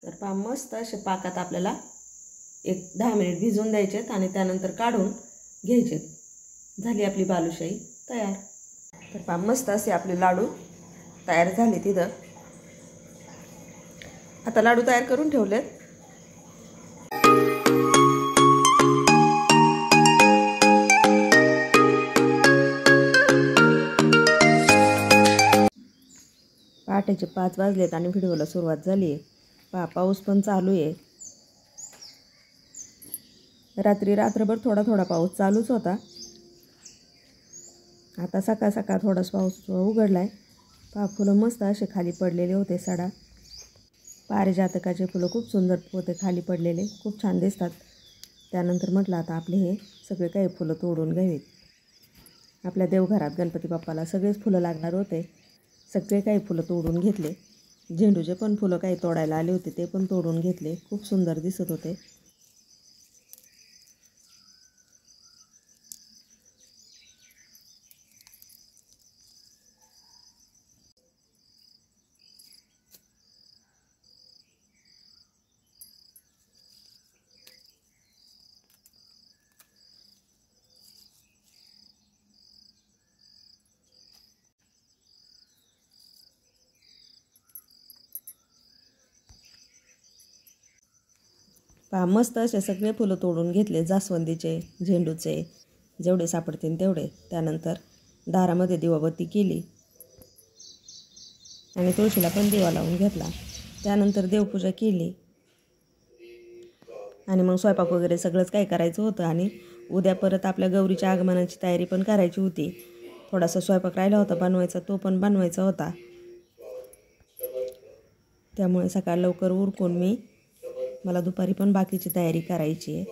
तर पहा मस्त असे पाकात आपल्याला एक 10 मिनिट भिजवून द्यायचेत आणि त्यानंतर काढून घ्यायचेत. झाली आपली बालुशाही तयार. तर पहा मस्त असे आपले लाडू तयार झाले. तिथं आता लाडू तयार करून ठेवलेत. पहाटेचे 5 वाजलेत आणि व्हिडिओला सुरुवात झाली आहे. पहा पाऊस पण चालू आहे. रात्रभर थोडा थोडा पाऊस चालूच होता. आता सकाळ सकाळ थोडासा पाऊस उघडला आहे. पहा फुलं मस्त असे खाली पडलेले होते. सडा पारिजातकाचे फुलं खूप सुंदर होते खाली पडलेले, खूप छान दिसतात. त्यानंतर म्हटलं आता आपले हे सगळे काही फुलं तोडून घ्यावीत. आपल्या देवघरात गणपती बाप्पाला सगळेच फुलं लागणार होते. सगळे काही फुलं तोडून घेतले. झेंडूचे पण फुलं काही तोडायला आले होते, ते पण तोडून घेतले. खूप सुंदर दिसत होते. पहा मस्त असे सगळे फुलं तोडून घेतले. जास्वंदीचे, झेंडूचे, जेवढे सापडतील तेवढे. त्यानंतर दारामध्ये दिवाबत्ती केली आणि तुळशीला पण दिवा लावून घेतला. त्यानंतर देवपूजा केली आणि मग स्वयंपाक वगैरे सगळंच काही करायचं होतं. आणि उद्या परत आपल्या गौरीच्या आगमनाची तयारी पण करायची होती. थोडासा स्वयंपाक राहिला होता बनवायचा, तो पण बनवायचा होता. त्यामुळे सकाळ लवकर उरकून मला दुपारी पण बाकीची तयारी करायची आहे.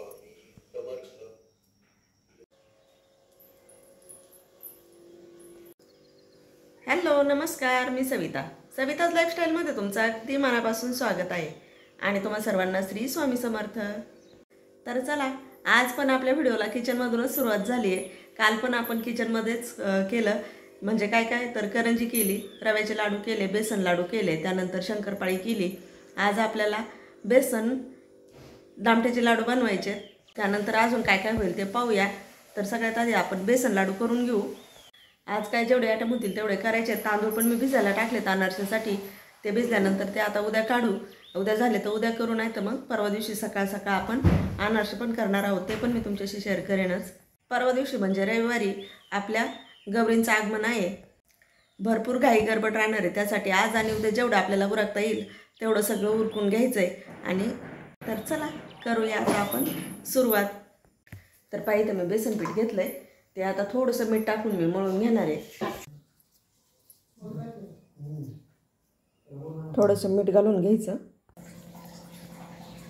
हॅलो, नमस्कार. मी सविताज लाईफस्टाईलमध्ये तुमचं अगदी मनापासून स्वागत आहे आणि तुम्हा सर्वांना श्री स्वामी समर्थ. तर चला, आज पण आपल्या व्हिडिओला किचनमधूनच सुरुवात झाली आहे. काल पण आपण किचनमध्येच केलं. म्हणजे काय काय तर करंजी केली, रव्याचे लाडू केले, बेसन लाडू केले, त्यानंतर शंकरपाळी केली. आज आपल्याला बेसन दामट्याचे लाडू बनवायचे. त्यानंतर अजून काय काय होईल ते पाहूया. तर सगळ्यात आधी आपण बेसन लाडू करून घेऊ. आज काय जेवढे आयटम होतील तेवढे करायचे. तांदूळ पण मी भिजायला टाकले अनारसेसाठी. ते भिजल्यानंतर ते आता उद्या काढू. उद्या झाले तर उद्या करू, नाही तर मग परवा दिवशी सकाळ सकाळ आपण अनारसे पण करणार आहोत. ते पण मी तुमच्याशी शेअर करेनच. परवा दिवशी म्हणजे रविवारी आपल्या गौरींचं आगमन आहे. भरपूर घाई गडबड राहणार आहे. त्यासाठी आज आणि उद्या जेवढं आपल्याला उरकता येईल तेवढं सगळं उरकून घ्यायचं आहे. आणि तर चला करूया आता आपण सुरुवात. तर पाहिजे मी बेसन पीठ घेतलं आहे. ते आता थोडंसं मीठ टाकून मी मळून घेणार आहे. थोडंसं मीठ घालून घ्यायचं.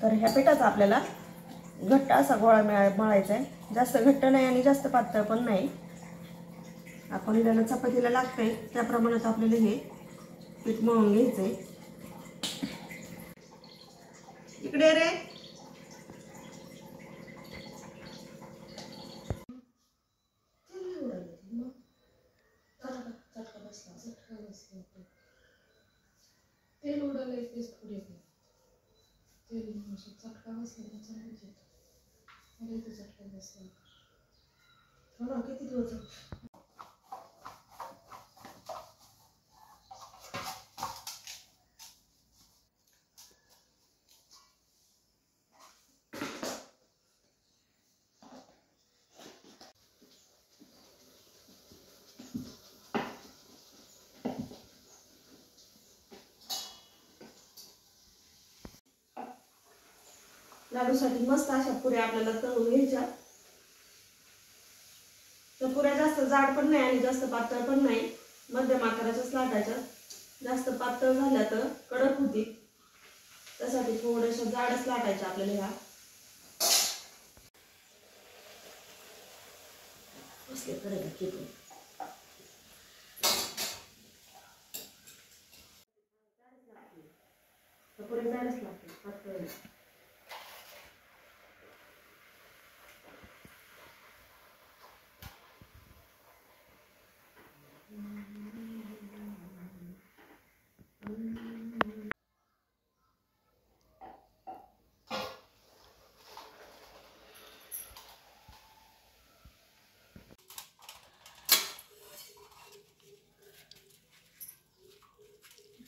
तर ह्या पिठाचा आपल्याला घट्ट असा गोळा मळायचा आहे. जास्त घट्ट नाही आणि जास्त पातळ पण नाही. आपण त्याला चपातीला लागतंय त्या प्रमाणात आपल्याला हे पीठ मळून घ्यायचं आहे. इकडे रे. तेल उडालं तेच पुढे तेल चटका बसला चटका बसला थोडा किती दिवस. लाडूसाठी मस्त अशा पुऱ्या आपल्याला तळून घ्यायच्या. तर पुऱ्या जास्त जाड पण नाही आणि जास्त पातळ पण नाही, मध्यम आकाराच्याच लाटायच्या. जास्त पातळ झाल्या तर कडक होती, त्यासाठी थोड्याशा जाडच लाटायच्या आपल्याला. ह्या असले कडक किती पुऱ्या जाडच लागते, पातळ.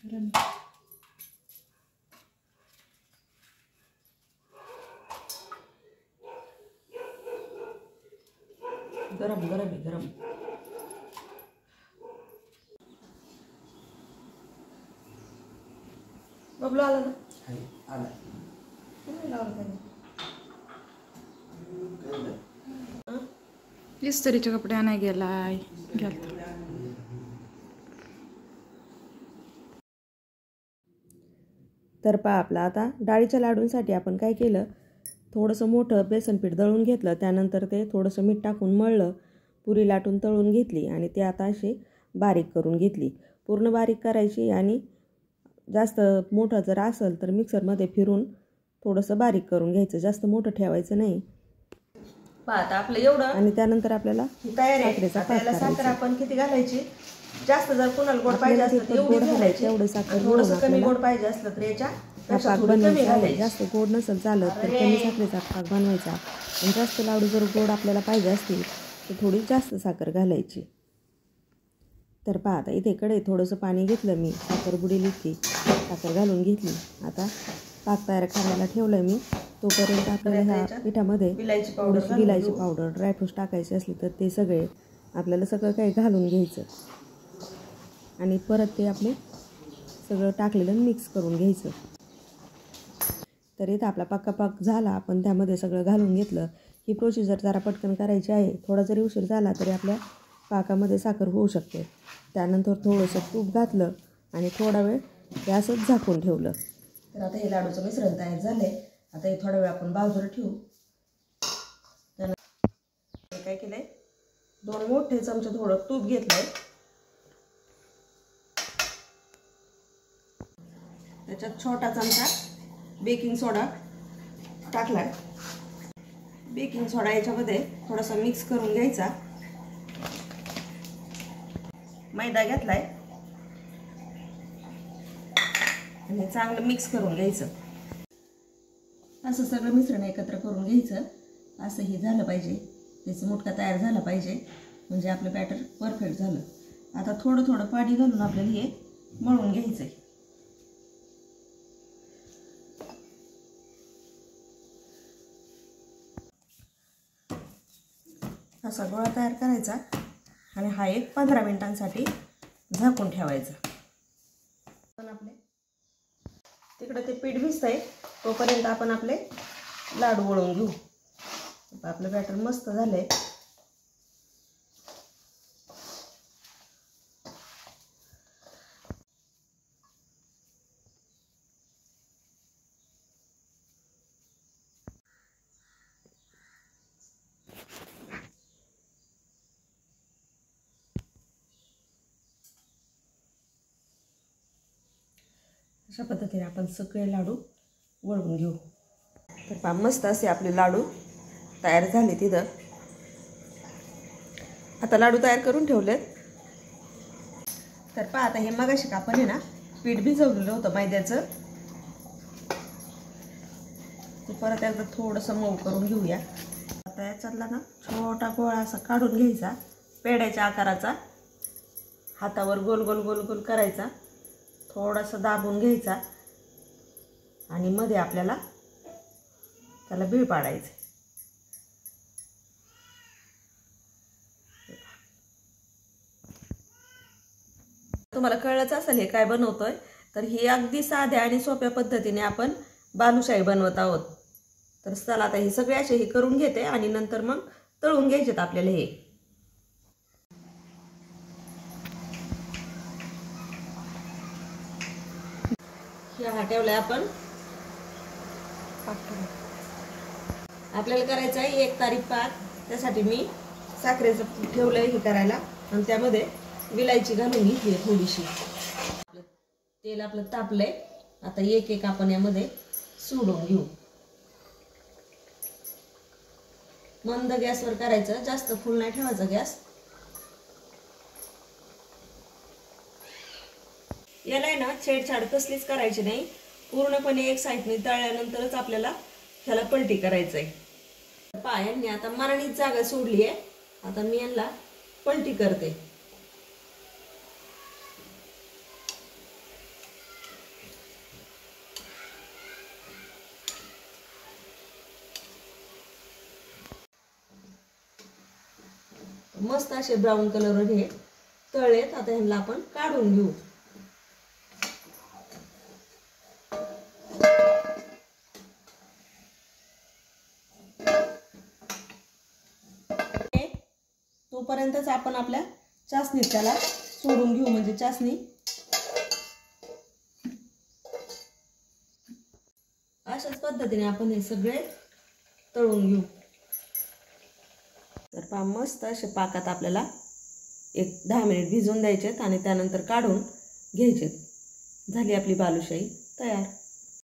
गरम गरम आहे गरम. बबलू आला ना? आला. इस्त्रीचे कपडे आणाय गेलाय. तर पहा आपला आता डाळीच्या लाडूंसाठी आपण काय केलं, थोडंसं मोठं बेसन पीठ दळून घेतलं, त्यानंतर ते थोडंसं मीठ टाकून मळलं, पुरी लाटून तळून घेतली आणि ते आता अशी बारीक करून घेतली. पूर्ण बारीक करायची आणि जास्त मोठं जर असेल तर मिक्सरमध्ये फिरून थोडंसं बारीक करून घ्यायचं, जास्त मोठं ठेवायचं नाही. पहा आता आपलं एवढं आणि त्यानंतर आपल्याला साखरेचा पाक करायचा. साखर आपण किती घालायची, जास्त जर कुणाला गोड पाहिजे असलं तर एवढी घालायची, एवढं साखर. थोडंसं कमी गोड पाहिजे असलं तर याच्या पाक बनवायचा. जास्त गोड नसेल चालत तर कमी साखरेचा पाक बनवायचा आणि जास्त लाडू जर गोड आपल्याला पाहिजे असतील तर थोडी जास्त साखर घालायची. तर पहा आता इथे कडे थोडंसं पाणी घेतलं मी, साखर बुडेल इतकी साखर घालून घेतली. आता पाक तयार करायला ठेवलं मी. तोपर्यंत आपल्याला ह्या पिठामध्ये विलायची पावडर, ड्रायफ्रूट्स टाकायचे असले तर ते सगळे आपल्याला सगळं काही घालून घ्यायचं आणि परत ते आपले सगळं टाकलेलं मिक्स करून घ्यायचं. तर इथं आपला पक्का पाक झाला, आपण त्यामध्ये सगळं घालून घेतलं. ही प्रोसिजर जरा पटकन करायची आहे. थोडा जरी उशीर झाला तरी आपल्या पाकामध्ये साखर होऊ शकते. त्यानंतर थोडंसं तूप घातलं आणि थोडा वेळ ते असंच झाकून ठेवलं. तर आता हे लाडूचं मिश्रण तयार झालंय. आता हे थोडा वेळ आपण बाजूला ठेवू. त्यानंतर काय केलंय, 2 मोठे चमचे थोडं तूप घेतलंय, त्याच्यात छोटा चमचा बेकिंग सोडा टाकलाय. बेकिंग सोडा याच्यामध्ये थोडासा मिक्स करून घ्यायचा. मैदा घेतलाय आणि चांगलं मिक्स करून घ्यायचं. असं सगळं मिश्रण एकत्र करून घ्यायचं. असं हे झालं पाहिजे, त्याचं मुटका तयार झाला पाहिजे, म्हणजे आपलं बॅटर परफेक्ट झालं. आता थोडं थोडं पाणी घालून आपल्याला हे मळून घ्यायचं आहे. असा गोळा तयार करायचा आणि हा एक 15 मिनिटांसाठी झाकून ठेवायचा. पण आपले तिकडे ते पीठ भिजतंय तोपर्यंत आपण आपले लाडू वळून घेऊ. आपलं बॅटर मस्त झालंय. अशा पद्धतीने आपण सगळे लाडू वळवून घेऊ. तर पहा मस्त असे आपले लाडू तयार झाले. तिथं आता लाडू तयार करून ठेवलेत. तर पहा आता हे मगाशी आपण आहे ना पीठ भिजवलेलं होतं मैद्याचं, ते परत एकदा थोडंसं मऊ करून घेऊया. आता याच्यातला ना छोटा गोळा असा काढून घ्यायचा, पेढ्याच्या आकाराचा. हातावर गोल गोल गोल गोल करायचा, थोडासा दाबून घ्यायचा आणि मध्ये आपल्याला त्याला बीळ पाडायचं. तुम्हाला कळलंच असेल हे काय बनवतोय. तर ही अगदी साध्या आणि सोप्या पद्धतीने आपण बालुशाही बनवत आहोत. तर चला आता हे सगळे असे हे करून घेते आणि नंतर मग तळून घ्यायचेत आपल्याला. हे हा ठेवलाय आपण. आपल्याला करायचं आहे 1 तारीख पाक. त्यासाठी मी साखरेचं ठेवलंय हे करायला आणि त्यामध्ये विलायची घालून घेतली थोडीशी. तेल आपलं तापलंय. आता एक एक आपण यामध्ये सोडून घेऊ. मंद गॅसवर करायचं, जास्त फुल नाही ठेवायचा गॅस. याला आहे ना छेडछाड कसलीच करायची नाही. पूर्णपणे एक साईडने तळल्यानंतरच आपल्याला ह्याला पलटी करायचंय. पायांनी आता मराठीच जागा सोडली आहे. आता मी यांना पलटी करते. मस्त असे ब्राऊन कलरवर हे तळलेत. आता ह्यांना आपण काढून घेऊ. तोपर्यंतच आपण आपल्या चासणीत त्याला सोडून घेऊ, म्हणजे चासणी अशाच पद्धतीने आपण हे सगळे तळून घेऊ. तर पहा मस्त असे पाकात आपल्याला एक 10 मिनिट भिजवून द्यायचेत आणि त्यानंतर काढून घ्यायचेत. झाली आपली बालुशाही तयार.